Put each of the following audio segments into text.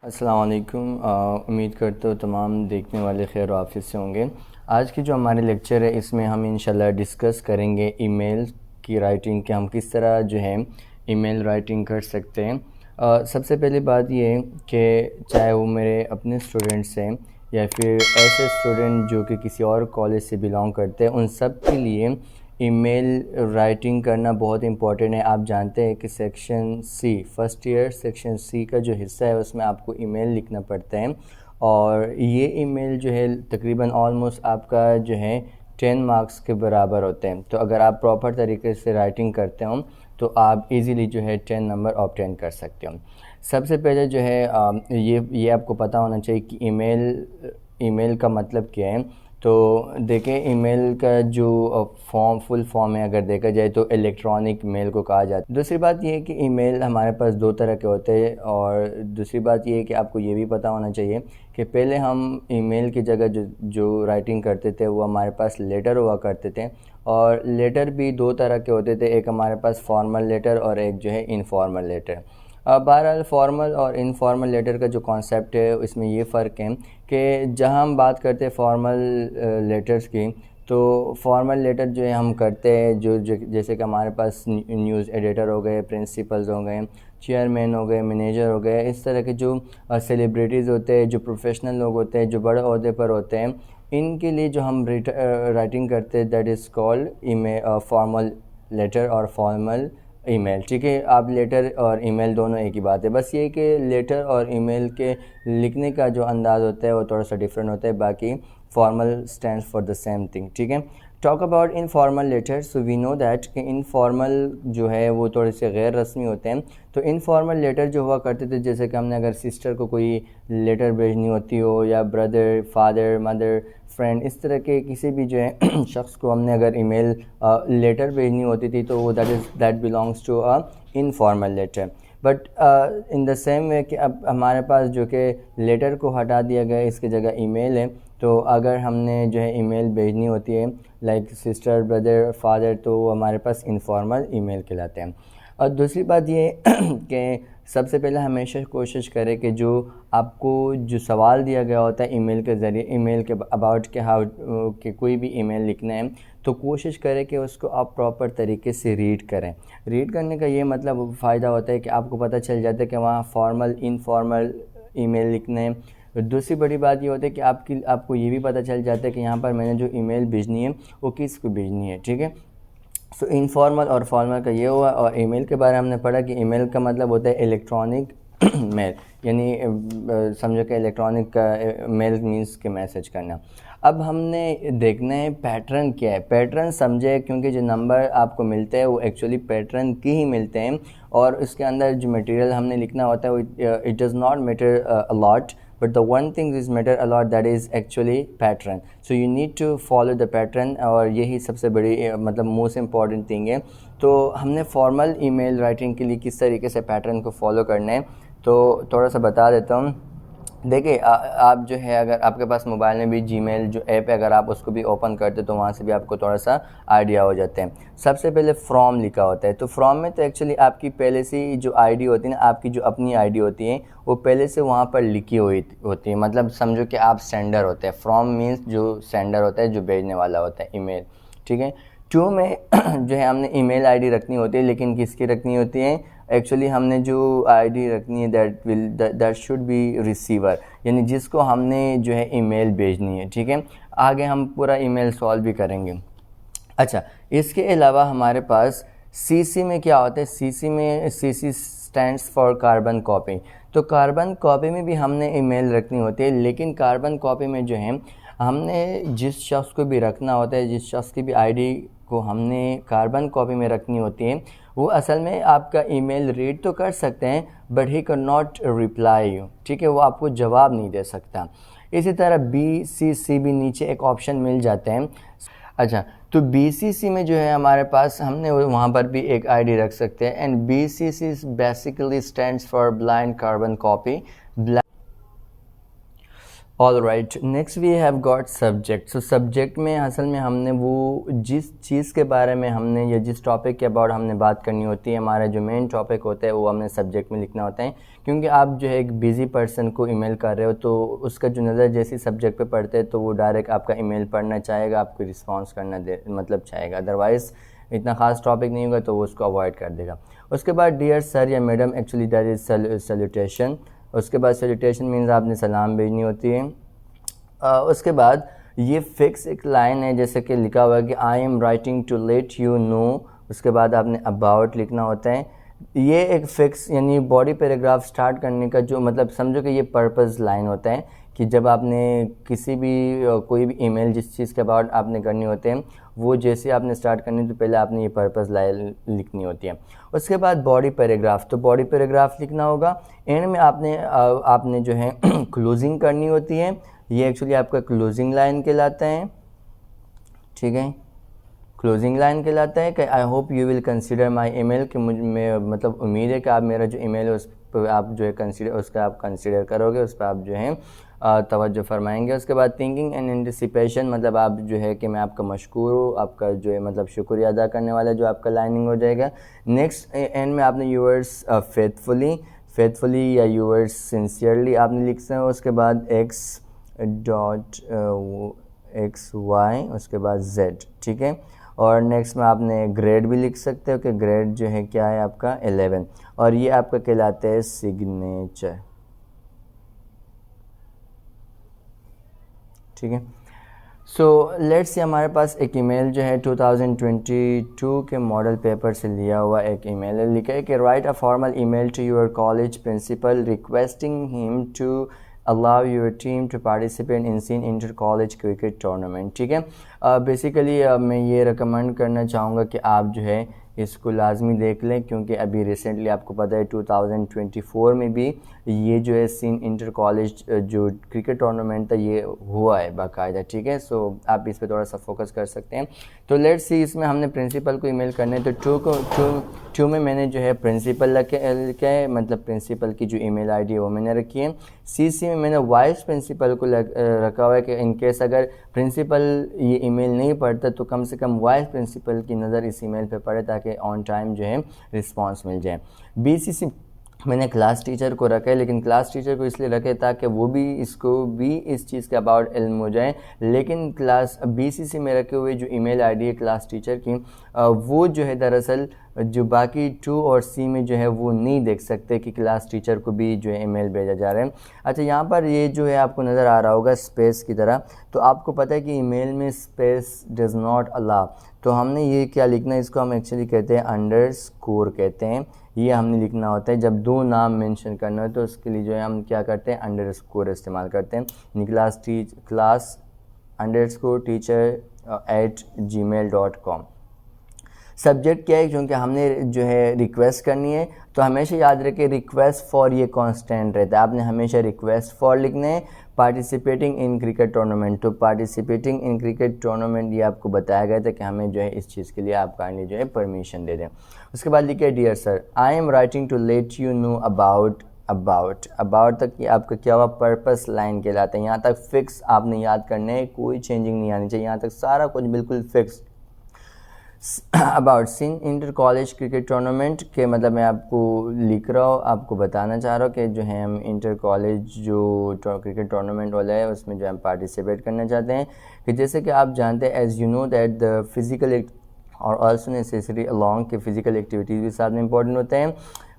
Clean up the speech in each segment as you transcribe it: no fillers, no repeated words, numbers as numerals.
अस्सलाम वालेकुम। उम्मीद करते हो तमाम देखने वाले खैर आफियत से होंगे। आज की जो हमारे लेक्चर है इसमें हम इंशाल्लाह डिस्कस करेंगे ईमेल की राइटिंग कि हम किस तरह जो है ईमेल राइटिंग कर सकते हैं। सबसे पहली बात ये है कि चाहे वो मेरे अपने स्टूडेंट्स हैं या फिर ऐसे स्टूडेंट जो कि किसी और कॉलेज से बिलोंग करते हैं, उन सब के लिए ईमेल राइटिंग करना बहुत इम्पॉर्टेंट है। आप जानते हैं कि section C first year section C का जो हिस्सा है उसमें आपको ईमेल लिखना पड़ता है और ये ईमेल जो है तकरीबन ऑलमोस्ट आपका जो है 10 मार्क्स के बराबर होते हैं। तो अगर आप प्रॉपर तरीके से राइटिंग करते हो तो आप इजीली जो है 10 नंबर ऑब्टेन कर सकते हो। सबसे पहले जो है ये आपको पता होना चाहिए कि ईमेल का मतलब क्या है। तो देखें, ईमेल का जो फुल फॉर्म है अगर देखा जाए तो इलेक्ट्रॉनिक मेल को कहा जाता है। दूसरी बात ये है कि ईमेल हमारे पास दो तरह के होते हैं और दूसरी बात ये है कि आपको ये भी पता होना चाहिए कि पहले हम ईमेल की जगह जो राइटिंग करते थे वो हमारे पास लेटर हुआ करते थे और लेटर भी दो तरह के होते थे, एक हमारे पास फॉर्मल लेटर और एक जो है इनफॉर्मल लेटर। बहरहाल फॉर्मल और इनफॉर्मल लेटर का जो कॉन्सेप्ट है इसमें ये फ़र्क है कि जहाँ हम बात करते हैं फॉर्मल लेटर्स की, तो फॉर्मल लेटर जो है हम करते हैं जैसे कि हमारे पास न्यूज़ एडिटर हो गए, प्रिंसिपल्स हो गए, चेयरमैन हो गए, मैनेजर हो गए, इस तरह के जो सेलिब्रिटीज़ होते हैं, जो प्रोफेशनल लोग होते हैं, जो बड़े ओहदे पर होते हैं, इनके लिए जो हम राइटिंग करते हैं that is called formal letter और फॉर्मल ईमेल। ठीक है, आप लेटर और ईमेल दोनों एक ही बात है, बस ये कि लेटर और ईमेल के लिखने का जो अंदाज़ होता है वो थोड़ा सा डिफरेंट होता है, बाकी formal stands for the same thing. ठीक है, talk about informal letter. So we know that कि इनफॉर्मल जो है वो थोड़े से गैर रस्मी होते हैं। तो इनफॉर्मल लेटर जो हुआ करते थे, जैसे कि हमने अगर सिस्टर को कोई लेटर भेजनी होती हो या ब्रदर, फादर, मदर, फ्रेंड, इस तरह के किसी भी जो है शख्स को हमने अगर ईमेल लेटर भेजनी होती थी तो वो that belongs to a informal letter. But in the same way कि अब हमारे पास जो कि लेटर को हटा दिया गया, इसकी जगह ईमेल है। तो अगर हमने जो है ईमेल भेजनी होती है लाइक सिस्टर, ब्रदर, फादर, तो वो हमारे पास इनफॉर्मल ईमेल कहलाते हैं। और दूसरी बात ये कि सबसे पहले हमेशा कोशिश करें कि जो आपको जो सवाल दिया गया होता है ईमेल के ज़रिए, ईमेल के अबाउट के हाउ कि कोई भी ईमेल लिखना है तो कोशिश करें कि उसको आप प्रॉपर तरीके से रीड करें। रीड करने का ये मतलब फ़ायदा होता है कि आपको पता चल जाता है कि वहाँ फॉर्मल, इनफॉर्मल ईमेल लिखने हैं। दूसरी बड़ी बात ये होती है कि आपको ये भी पता चल जाता है कि यहाँ पर मैंने जो ईमेल भेजनी है वो किसको भेजनी है। ठीक है, सो इनफॉर्मल और फॉर्मल का ये हुआ। और ईमेल के बारे में हमने पढ़ा कि ईमेल का मतलब होता है इलेक्ट्रॉनिक मेल, यानी समझो कि इलेक्ट्रॉनिक का मेल मीन्स के मैसेज करना। अब हमने देखना है पैटर्न क्या है। पैटर्न समझे, क्योंकि जो नंबर आपको मिलते हैं वो एक्चुअली पैटर्न के ही मिलते हैं और उसके अंदर जो मटेरियल हमने लिखना होता है वो it does not matter a lot, but the one thing is matter a lot, that is actually pattern. So you need to follow the pattern और यही सबसे बड़ी मतलब मोस्ट इम्पॉर्टेंट थिंग है। तो हमने फॉर्मल ईमेल राइटिंग के लिए किस तरीके से पैटर्न को फॉलो करना है तो थोड़ा सा बता देता हूँ। देखिए, आप जो है अगर आपके पास मोबाइल में भी जीमेल जो ऐप है अगर आप उसको भी ओपन करते तो वहाँ से भी आपको थोड़ा सा आइडिया हो जाते हैं। सबसे पहले फ्रॉम लिखा होता है, तो फ्रॉम में तो एक्चुअली आपकी पहले से जो आईडी होती है ना, आपकी जो अपनी आईडी होती है वो पहले से वहाँ पर लिखी हुई होती है, मतलब समझो कि आप सेंडर होते हैं। फ्रॉम मीन्स जो सेंडर होता है, जो भेजने वाला होता है ईमेल। ठीक है, टू में जो है हमने ईमेल आईडी रखनी होती है, लेकिन किसकी रखनी होती है, एक्चुअली हमने जो आईडी रखनी है दैट शुड बी रिसीवर, यानी जिसको हमने जो है ईमेल भेजनी है। ठीक है, आगे हम पूरा ईमेल सॉल्व भी करेंगे। अच्छा, इसके अलावा हमारे पास सीसी में क्या होता है, CC stands for carbon copy. तो कार्बन कॉपी में भी हमने ईमेल रखनी होती है, लेकिन कार्बन कॉपी में जो है हमने जिस शख्स को भी रखना होता है, जिस शख्स की भी आईडी को हमने कार्बन कॉपी में रखनी होती है, वो असल में आपका ईमेल रीड तो कर सकते हैं but he can not reply you. ठीक है, वो आपको जवाब नहीं दे सकता। इसी तरह BCC भी नीचे एक ऑप्शन मिल जाते हैं। अच्छा, तो BCC में जो है हमारे पास हमने वहाँ पर भी एक आईडी रख सकते हैं and BCC basically stands for blind carbon copy. All right, next we have got subject. So subject में असल में हमने वो जिस चीज़ के बारे में हमने या जिस टॉपिक के अबाउट हमने बात करनी होती है, हमारा जो मेन टॉपिक होता है वो हमने सब्जेक्ट में लिखना होता है। क्योंकि आप जो है एक बिज़ी पर्सन को ईमेल कर रहे हो तो उसका जो नज़र जैसी सब्जेक्ट पे पड़ते हैं तो वो डायरेक्ट आपका ईमेल पढ़ना चाहेगा, आपको रिस्पॉन्स करना मतलब चाहेगा। अदरवाइज़ इतना ख़ास टॉपिक नहीं होगा तो वो उसको अवॉइड कर देगा। उसके बाद डियर सर या madam, actually that is salutation. उसके बाद सैल्यूटेशन मीन्स आपने सलाम भेजनी होती है। उसके बाद ये फिक्स एक लाइन है, जैसे कि लिखा हुआ है कि I am writing to let you know. उसके बाद आपने अबाउट लिखना होता है। ये एक फिक्स यानी बॉडी पैराग्राफ स्टार्ट करने का जो मतलब समझो कि ये पर्पस लाइन होता है कि जब आपने किसी भी कोई भी ईमेल जिस चीज़ के अबाउट आपने करनी होते हैं वो जैसे आपने स्टार्ट करनी तो पहले आपने ये पर्पस लाइन लिखनी होती है। उसके बाद बॉडी पैराग्राफ, तो बॉडी पैराग्राफ लिखना होगा। एंड में आपने जो है क्लोजिंग करनी होती है। ये एक्चुअली आपका क्लोजिंग लाइन कहलाता है, ठीक है, क्लोजिंग लाइन कहलाता है कि I hope you will consider my email, कि मैं मतलब उम्मीद है कि आप मेरा जो ईमेल है उस पर आप जो है उसका आप कंसिडर करोगे, उस पर आप जो है तवज्जो फरमाएंगे। उसके बाद थिंकिंग एंड एंटिसिपेशन, मतलब आप जो है कि मैं आपका मशकूर हूँ, आपका जो है मतलब शुक्रिया अदा करने वाला जो आपका लाइनिंग हो जाएगा। नेक्स्ट एंड में आपने यूवर्स फेथफुली या यूवर्स सिंसियरली आपने लिखना है। उसके बाद XY, उसके बाद Z, ठीक है। और नेक्स्ट में आपने ग्रेड भी लिख सकते हो कि ग्रेड जो है क्या है आपका 11, और ये आपका कहलाता है सिग्नेचर, ठीक है। सो लेट्स से हमारे पास एक ईमेल जो है 2022 के मॉडल पेपर से लिया हुआ एक ईमेल है। लिखा है कि write a formal email to your college principal requesting him to allow your team to participate in seen inter college cricket tournament, ठीक है। बेसिकली मैं ये रिकमेंड करना चाहूँगा कि आप जो है इसको लाजमी देख लें, क्योंकि अभी रिसेंटली आपको पता है 2024 में भी ये जो है सीन इंटर कॉलेज जो क्रिकेट टूर्नामेंट था ये हुआ है बाकायदा, ठीक है। सो आप इस पे थोड़ा सा फोकस कर सकते हैं। तो लेट्स सी, इसमें हमने प्रिंसिपल को ईमेल करने, तो टू में मैंने जो है प्रिंसिपल लिखा है, मतलब प्रिंसिपल की जो ईमेल आईडी है वो मैंने रखी है। CC में मैंने वाइस प्रिंसिपल को रखा हुआ है कि इनकेस अगर प्रिंसिपल ये ईमेल नहीं पढ़ता तो कम से कम वाइस प्रिंसिपल की नज़र इस ईमेल पे पड़े ताकि ऑन टाइम जो है रिस्पांस मिल जाए। BCC मैंने क्लास टीचर को रखा है, लेकिन क्लास टीचर को इसलिए रखे ताकि वो भी इसको भी इस चीज़ के अबाउट इल्म हो जाए। लेकिन क्लास BCC में रखे हुए जो ईमेल आईडी है क्लास टीचर की वो जो है दरअसल जो बाकी 2 और C में जो है वो नहीं देख सकते कि क्लास टीचर को भी जो है ईमेल भेजा जा रहा है। अच्छा, यहाँ पर ये जो है आपको नज़र आ रहा होगा स्पेस की तरह, तो आपको पता है कि ईमेल में स्पेस डज नॉट अलाउ, तो हमने ये क्या लिखना है, इसको हम एक्चुअली कहते हैं अंडरस्कोर कहते हैं। ये हमने लिखना होता है जब 2 नाम मेंशन करना हो तो उसके लिए जो है हम क्या करते हैं अंडरस्कोर इस्तेमाल करते हैं। Class underscore teacher @gmail.com। Subject क्या है, क्योंकि हमने जो है रिक्वेस्ट करनी है तो हमेशा याद रखें रिक्वेस्ट फॉर ये कांस्टेंट रहता है, आपने हमेशा रिक्वेस्ट फॉर लिखना है। पार्टिसिपेटिंग इन क्रिकेट टूर्नामेंट, तो पार्टिसिपेटिंग इन क्रिकेट टूर्नामेंट ये आपको बताया गया था कि हमें जो है इस चीज़ के लिए आप काइंडली जो है परमिशन दे दें। उसके बाद लिखिए dear sir, I am writing to let you know about तक ये आपका क्या हुआ पर्पस लाइन कहलाता है। यहाँ तक फिक्स आपने याद करना है, कोई चेंजिंग नहीं आनी चाहिए, यहाँ तक सारा कुछ बिल्कुल fix. About seen inter college cricket tournament के मतलब मैं आपको लिख रहा हूँ, आपको बताना चाह रहा हूँ कि जो है हम इंटर कॉलेज जो क्रिकेट टूर्नामेंट वाला है उसमें जो हम पार्टिसिपेट करना चाहते हैं। कि जैसे कि आप जानते हैं as you know that the physical और ऑल्सो नेसेसरी अलॉन्ग के फिज़िकल एक्टिविटीज़ भी साथ में इंपॉर्टेंट होते हैं,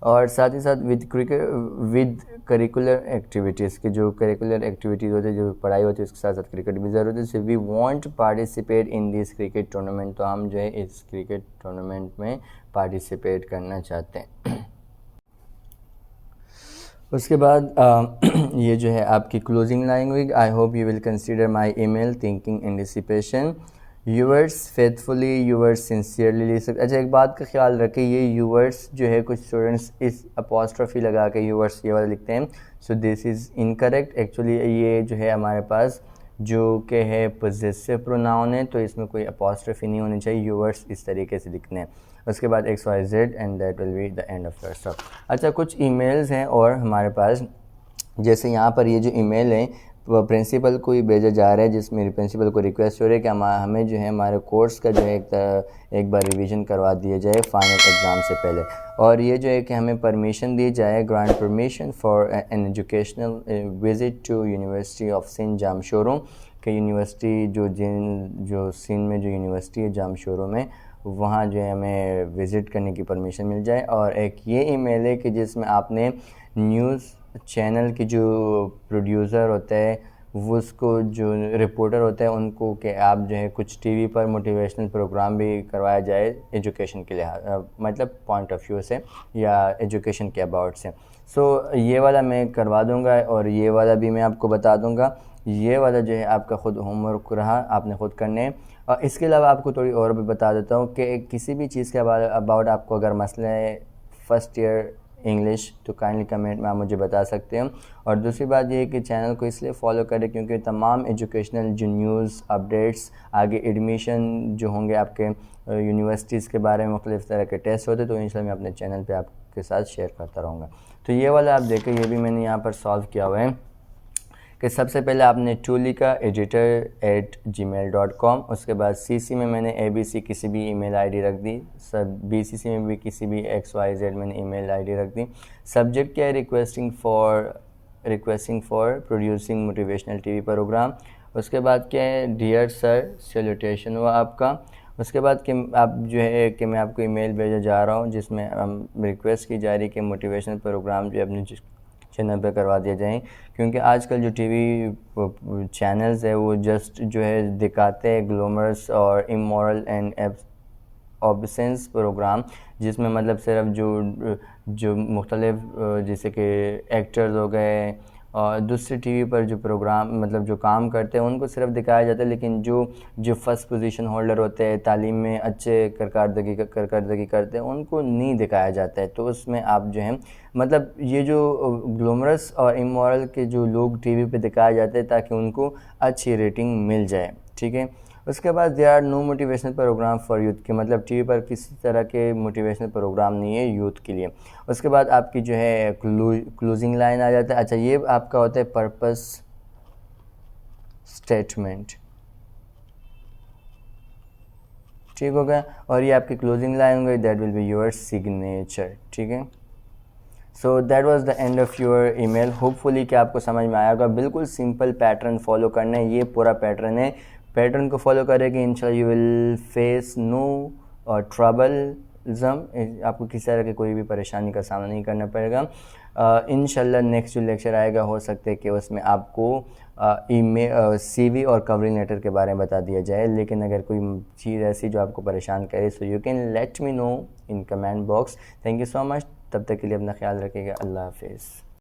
और साथ ही साथ विद करिकुलर एक्टिविटीज़ के जो करिकुलर एक्टिविटीज़ होती है जो पढ़ाई होती है उसके साथ साथ क्रिकेट भी ज़रूरत है। So we want participate in this cricket tournament, तो हम जो है इस क्रिकेट टूर्नामेंट में पार्टिसिपेट करना चाहते हैं। उसके बाद ये जो है आपकी क्लोजिंग लाइन हुई, I hope you will consider my email thinking anticipation yours faithfully yours sincerely लिख सकते। अच्छा, एक बात का ख्याल रखें, ये यूवर्स जो है कुछ स्टूडेंट्स इस अपॉस्ट्रोफी लगा के यूवर्स ये वाला लिखते हैं, so this is incorrect. Actually ये जो है हमारे पास जो कि है पोजेसिव प्रोनाउन है, तो इसमें कोई अपॉस्ट्रोफी नहीं होनी चाहिए, यूवर्स इस तरीके से लिखने हैं। उसके बाद XYZ and that will be the end of your stop. अच्छा, कुछ ईमेल्स हैं और हमारे पास, जैसे यहाँ पर ये जो ईमेल है प्रिंसिपल को ही भेजा जा रहा है, जिसमें मेरी प्रिंसिपल को रिक्वेस्ट हो रही है कि हमें जो है हमारे कोर्स का जो है एक बार रिवीजन करवा दिया जाए फाइनल एग्ज़ाम से पहले। और ये जो है कि हमें परमिशन दी जाए, grant permission for an educational visit to university of Sindh Jamshoro कि यूनिवर्सिटी जो सिंध में जो यूनिवर्सिटी है जामशोरो में, वहाँ जो है हमें विज़िट करने की परमिशन मिल जाए। और एक ये ईमेल है कि जिसमें आपने न्यूज़ चैनल की जो प्रोड्यूसर होता है, वो उसको जो रिपोर्टर होता है उनको कि आप जो है कुछ टीवी पर मोटिवेशनल प्रोग्राम भी करवाया जाए एजुकेशन के लिहाज मतलब पॉइंट ऑफ व्यू से या एजुकेशन के अबाउट से। सो ये वाला मैं करवा दूंगा और ये वाला भी मैं आपको बता दूंगा। ये वाला जो है आपका ख़ुद होमवर्क रहा, आपने ख़ुद करने हैं। और इसके अलावा आपको थोड़ी और भी बता देता हूँ कि किसी भी चीज़ के अबाउट आपको अगर मसला है फ़र्स्ट ईयर इंग्लिश, तो काइंडली कमेंट में आप मुझे बता सकते हैं। और दूसरी बात ये है कि चैनल को इसलिए फॉलो करें क्योंकि तमाम एजुकेशनल जो न्यूज़ अपडेट्स, आगे एडमिशन जो होंगे आपके यूनिवर्सिटीज़ के बारे में मुख्तलिफ़ तरह के टेस्ट होते, तो इंशाल्लाह मैं अपने चैनल पे आपके साथ शेयर करता रहूँगा। तो ये वाला आप देखें, ये भी मैंने यहाँ पर सॉल्व किया हुआ है कि सबसे पहले आपने टू लिखा editor@gmail.com, उसके बाद CC में मैंने ABC किसी भी ईमेल आईडी रख दी, सब BCC में भी किसी भी XYZ मैंने ईमेल आईडी रख दी। सब्जेक्ट क्या है, requesting for producing motivational TV programme. उसके बाद क्या है, डियर सर, सैल्यूटेशन हुआ आपका। उसके बाद कि आप जो है कि मैं आपको ईमेल भेजा जा रहा हूँ जिसमें रिक्वेस्ट की जा रही है कि मोटिवेशनल प्रोग्राम जो अपने चैनल पर करवा दिया जाए, क्योंकि आजकल जो टीवी चैनल्स है वो जस्ट जो है दिखाते हैं ग्लैमरस और इमोरल एंड ऑब्सेंस प्रोग्राम, जिसमें मतलब सिर्फ जो मुख्तलिफ जैसे कि एक्टर्स हो गए और दूसरे टीवी पर जो प्रोग्राम मतलब जो काम करते हैं उनको सिर्फ दिखाया जाता है, लेकिन जो फर्स्ट पोजीशन होल्डर होते हैं, तालीम में अच्छे कारकर्दगी करते हैं, उनको नहीं दिखाया जाता है। तो उसमें आप जो है मतलब ये जो ग्लैमरस और इमोरल के जो लोग टीवी पे दिखाए जाते हैं ताकि उनको अच्छी रेटिंग मिल जाए, ठीक है। उसके बाद there are no motivational programme for youth के मतलब टीवी पर किसी तरह के मोटिवेशनल प्रोग्राम नहीं है यूथ के लिए। उसके बाद आपकी जो है क्लोजिंग लाइन आ जाता है। अच्छा, ये आपका होता है पर्पस स्टेटमेंट, ठीक हो गया। और ये आपकी क्लोजिंग लाइन हो गई, that will be your signature, ठीक है। So that was the end of your email. Hopefully कि आपको समझ में आया होगा। बिल्कुल सिंपल पैटर्न फॉलो करना है, ये पूरा पैटर्न है। पैटर्न को फॉलो करेंगे इंशाल्लाह यू विल फेस नो ट्रबलिज्म, आपको किसी तरह की कोई भी परेशानी का सामना नहीं करना पड़ेगा। इंशाल्लाह नेक्स्ट जो लेक्चर आएगा हो सकता है कि उसमें आपको ईमेल CV और कवरिंग लेटर के बारे में बता दिया जाए। लेकिन अगर कोई चीज़ ऐसी जो आपको परेशान करे, so you can let me know in comment box. Thank you so much. तब तक के लिए अपना ख्याल रखिएगा। अल्लाह हाफिज़।